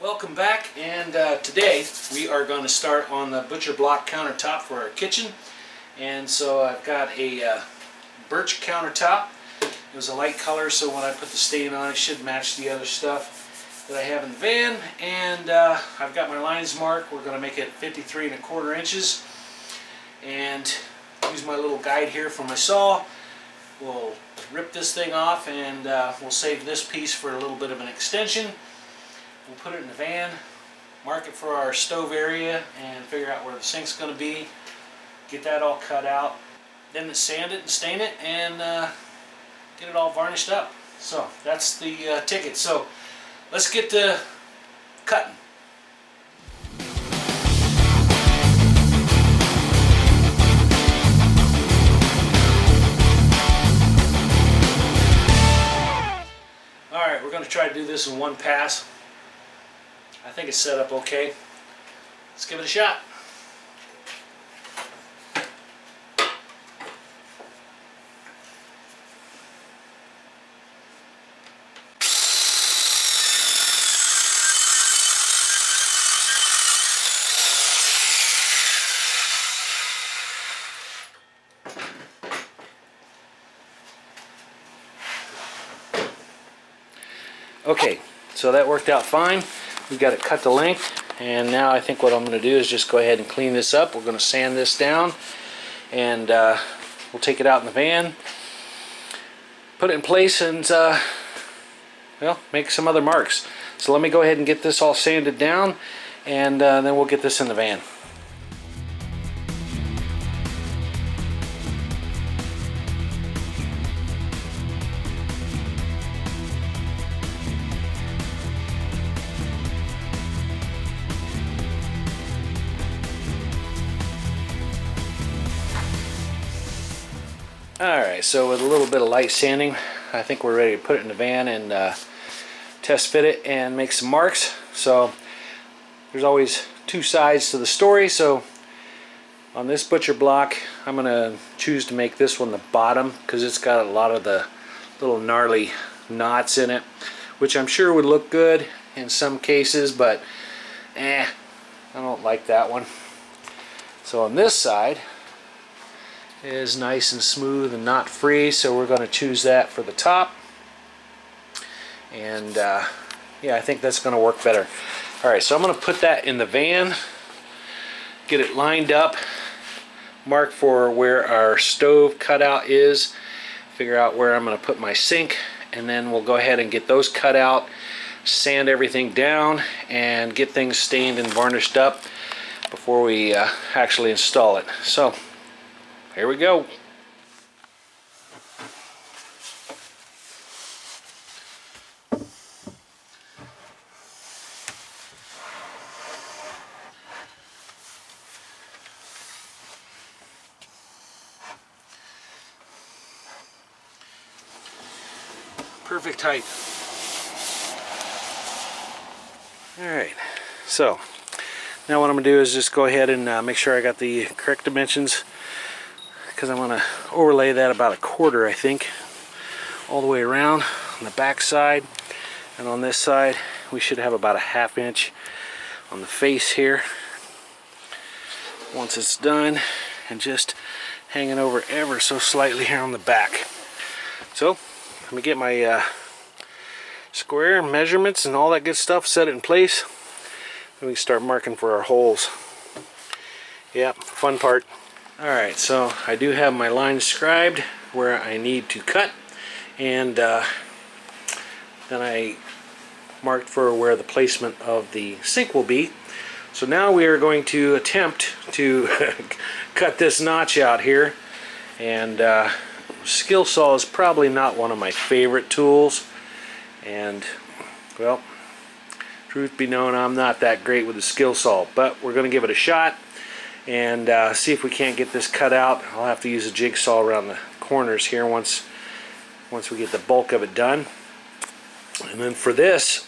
Welcome back, and today we are going to start on the butcher block countertop for our kitchen. And so I've got a birch countertop. It was a light color, so when I put the stain on it should match the other stuff that I have in the van. And I've got my lines marked. We're going to make it 53 1/4 inches, and use my little guide here for my saw. We'll rip this thing off, and we'll save this piece for a little bit of an extension. We'll put it in the van, mark it for our stove area, and figure out where the sink's going to be. Get that all cut out. Then sand it and stain it, and get it all varnished up. So that's the ticket. So let's get to cutting. Alright, we're going to try to do this in one pass. I think it's set up okay. Let's give it a shot. Okay, so that worked out fine. We got it cut to length, and now I think what I'm going to do is just go ahead and clean this up. We're going to sand this down, and we'll take it out in the van, put it in place, and well, make some other marks. So let me go ahead and get this all sanded down, and then we'll get this in the van. Alright, so with a little bit of light sanding, I think we're ready to put it in the van and test fit it and make some marks. So there's always two sides to the story. So on this butcher block, I'm going to choose to make this one the bottom because it's got a lot of the little gnarly knots in it, which I'm sure would look good in some cases, but I don't like that one. So on this side is nice and smooth and knot free, so we're going to choose that for the top, and yeah, I think that's going to work better. Alright, so I'm going to put that in the van, get it lined up, mark for where our stove cutout is, figure out where I'm going to put my sink, and then we'll go ahead and get those cut out, sand everything down, and get things stained and varnished up before we actually install it. So here we go. Perfect height. Alright, so now what I'm going to do is just go ahead and make sure I got the correct dimensions, because I'm going to overlay that about 1/4, I think, all the way around on the back side, and on this side we should have about 1/2 inch on the face here once it's done, and just hanging over ever so slightly here on the back. So let me get my square measurements and all that good stuff, set it in place, and we can start marking for our holes. Yep, fun part. Alright, so I do have my lines scribed where I need to cut, and then I marked for where the placement of the sink will be. So now we are going to attempt to cut this notch out here, and skill saw is probably not one of my favorite tools, and well, truth be known, I'm not that great with the skill saw, but we're going to give it a shot and see if we can't get this cut out. I'll have to use a jigsaw around the corners here once we get the bulk of it done. And then for this,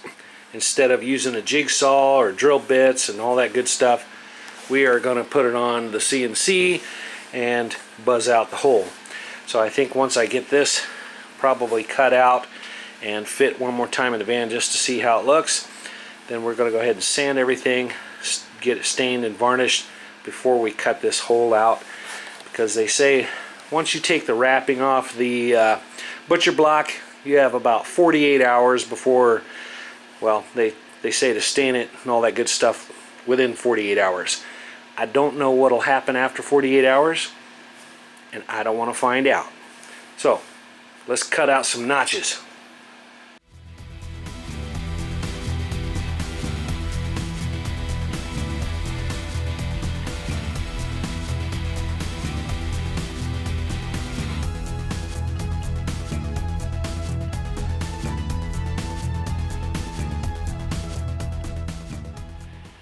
instead of using a jigsaw or drill bits and all that good stuff, we are going to put it on the CNC and buzz out the hole. So I think once I get this probably cut out and fit one more time in the van just to see how it looks, Then we're going to go ahead and sand everything, get it stained and varnished before we cut this hole out, because they say once you take the wrapping off the butcher block, you have about 48 hours before, well, they say to stain it and all that good stuff within 48 hours. I don't know what'll happen after 48 hours, and I don't want to find out. So let's cut out some notches.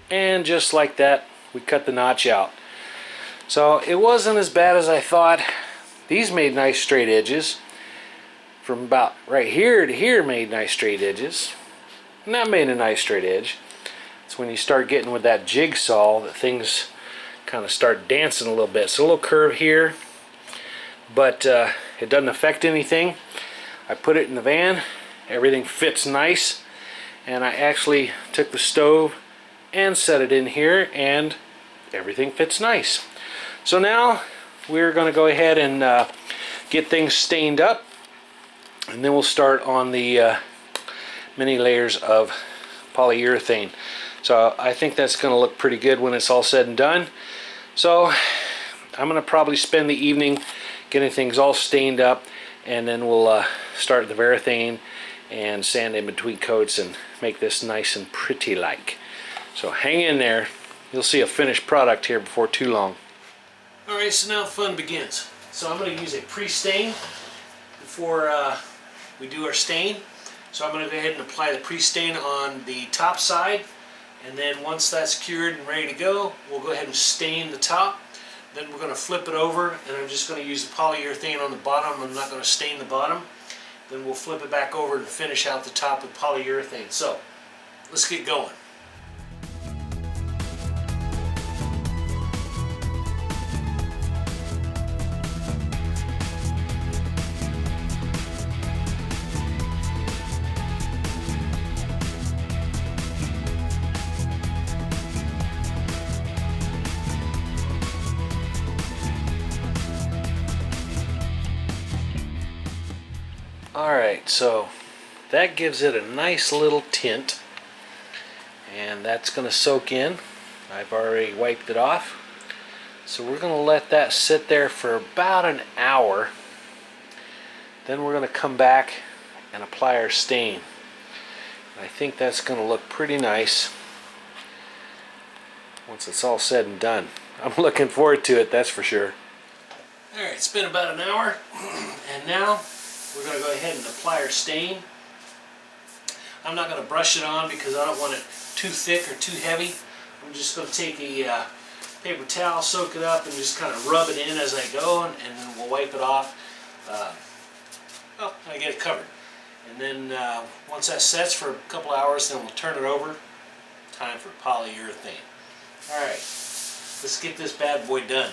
And just like that, we cut the notch out. So it wasn't as bad as I thought. These made nice straight edges. From about right here to here made nice straight edges. And that made a nice straight edge. It's when you start getting with that jigsaw that things kind of start dancing a little bit. So a little curve here, but it doesn't affect anything. I put it in the van. Everything fits nice. And I actually took the stove and set it in here, and everything fits nice. So now we're going to go ahead and get things stained up, and then we'll start on the many layers of polyurethane. So I think that's going to look pretty good when it's all said and done. So I'm going to probably spend the evening getting things all stained up, and then we'll start the varathane and sand in between coats and make this nice and pretty like. So hang in there, you'll see a finished product here before too long. Alright, so now the fun begins. So I'm going to use a pre-stain before we do our stain. So I'm going to go ahead and apply the pre-stain on the top side, and then once that's cured and ready to go, we'll go ahead and stain the top. Then we're going to flip it over, and I'm just going to use the polyurethane on the bottom. I'm not going to stain the bottom. Then we'll flip it back over and finish out the top with polyurethane. So let's get going. Alright, so that gives it a nice little tint, and that's going to soak in. I've already wiped it off. So we're going to let that sit there for about an hour. Then we're going to come back and apply our stain. I think that's going to look pretty nice once it's all said and done. I'm looking forward to it, that's for sure. Alright, it's been about an hour, and now we're going to go ahead and apply our stain. I'm not going to brush it on because I don't want it too thick or too heavy. I'm just going to take a paper towel, soak it up, and just kind of rub it in as I go, and then we'll wipe it off. I get it covered. And then once that sets for a couple hours, then we'll turn it over. Time for polyurethane. Alright, let's get this bad boy done.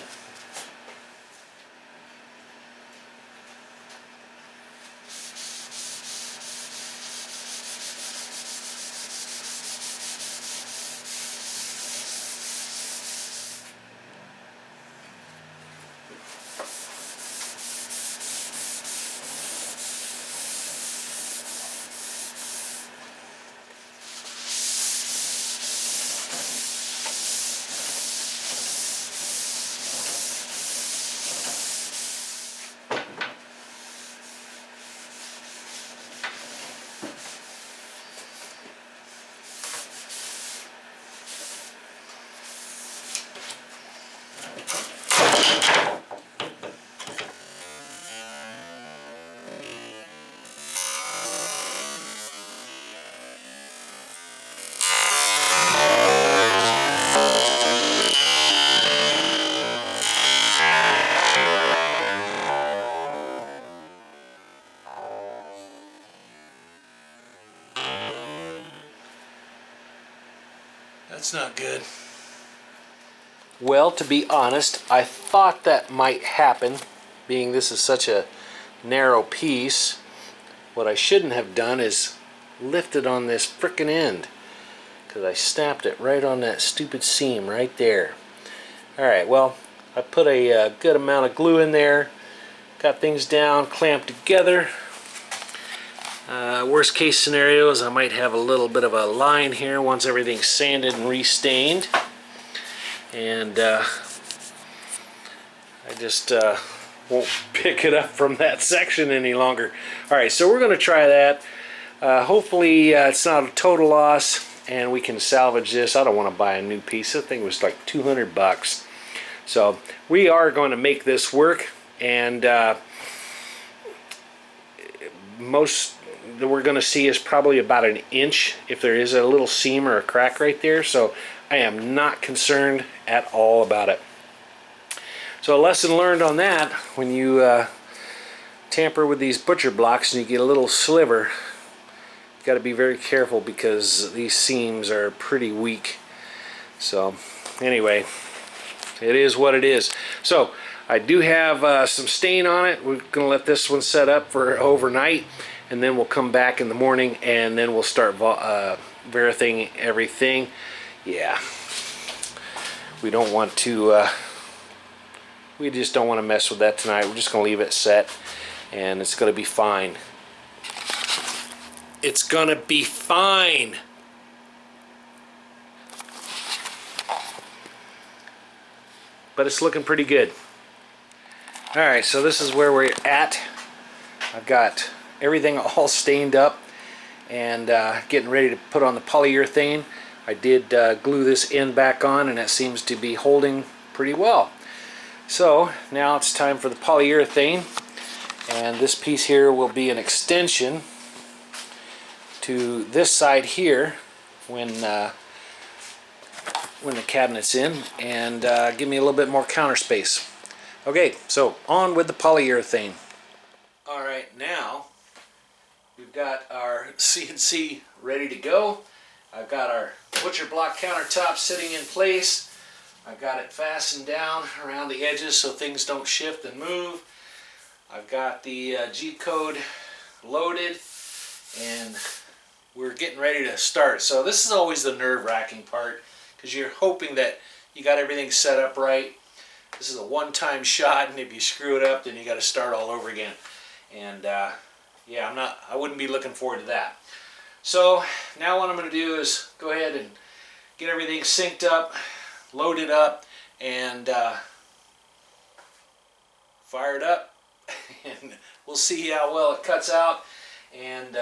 That's not good. Well, to be honest, I thought that might happen, being this is such a narrow piece. What I shouldn't have done is lifted on this frickin' end, because I snapped it right on that stupid seam right there. Alright, well, I put a good amount of glue in there, got things down, clamped together. Worst case scenario is I might have a little bit of a line here once everything's sanded and restained. And I just won't pick it up from that section any longer. Alright, so we're going to try that. Hopefully it's not a total loss and we can salvage this. I don't want to buy a new piece. This thing was like 200 bucks. So we are going to make this work, and most that we're going to see is probably about an inch if there is a little seam or a crack right there. So I am not concerned at all about it. So a lesson learned on that: when you tamper with these butcher blocks and you get a little sliver, you got to be very careful because these seams are pretty weak. So anyway, it is what it is. So I do have some stain on it. We're going to let this one set up for overnight, and then we'll come back in the morning and then we'll start verifying everything. Yeah, we don't want to we just don't want to mess with that tonight. We're just going to leave it set, and it's going to be fine. It's going to be fine. But it's looking pretty good. Alright, so this is where we're at. I've got everything all stained up and getting ready to put on the polyurethane. I did glue this end back on, and it seems to be holding pretty well. So now it's time for the polyurethane, and this piece here will be an extension to this side here when the cabinet's in, and give me a little bit more counter space. Okay, so on with the polyurethane. Alright, now we've got our CNC ready to go. I've got our butcher block countertop sitting in place. I've got it fastened down around the edges so things don't shift and move. I've got the G-code loaded, and we're getting ready to start. So this is always the nerve-wracking part, because you're hoping that you got everything set up right. This is a one-time shot, and if you screw it up, then you got to start all over again. And yeah, I wouldn't be looking forward to that. So now what I'm going to do is go ahead and get everything synced up, load it up, and fire it up. And we'll see how well it cuts out, and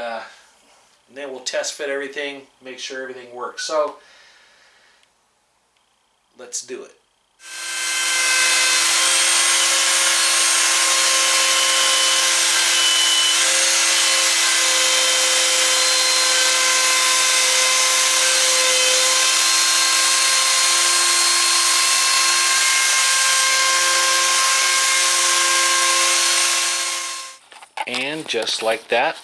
then we'll test fit everything, make sure everything works. So let's do it. And just like that,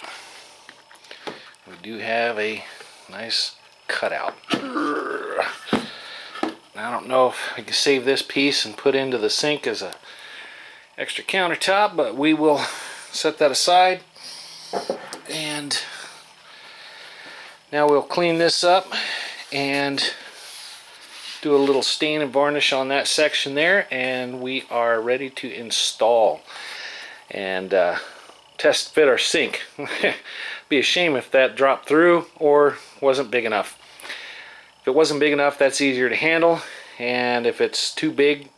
we do have a nice cutout. I don't know if I can save this piece and put into the sink as a extra countertop, but we will set that aside. And now we'll clean this up and do a little stain and varnish on that section there, and we are ready to install and test fit our sink. Be a shame if that dropped through or wasn't big enough. If it wasn't big enough, that's easier to handle, and if it's too big,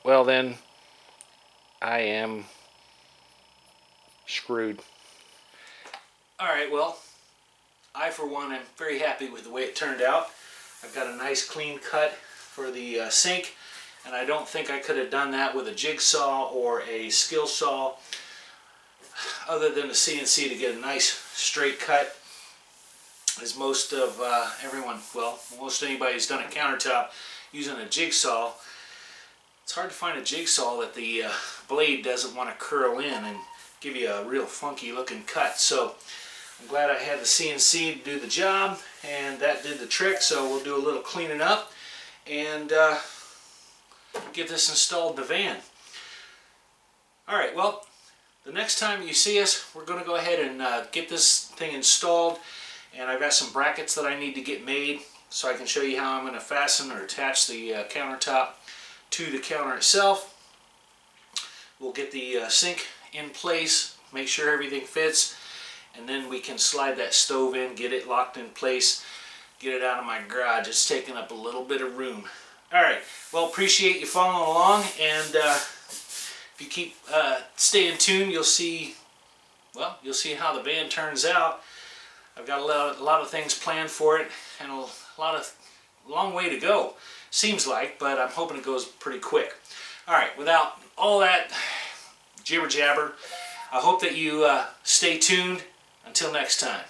well then I am screwed. Alright, well, I for one am very happy with the way it turned out. I've got a nice clean cut for the sink, and I don't think I could have done that with a jigsaw or a skill saw other than the CNC to get a nice straight cut. As most of most anybody who's done a countertop using a jigsaw, it's hard to find a jigsaw that the blade doesn't want to curl in and give you a real funky looking cut. So I'm glad I had the CNC to do the job, and that did the trick. So we'll do a little cleaning up and get this installed in the van. Alright, well, the next time you see us, we're going to go ahead and get this thing installed, and I've got some brackets that I need to get made, so I can show you how I'm going to fasten or attach the countertop to the counter itself. We'll get the sink in place, make sure everything fits, and then we can slide that stove in, get it locked in place, get it out of my garage. It's taking up a little bit of room. Alright, well, appreciate you following along, and if you keep staying tuned, you'll see how the van turns out. I've got a lot of things planned for it, and a long way to go, seems like, but I'm hoping it goes pretty quick. Alright, without all that jibber jabber, I hope that you stay tuned. Until next time.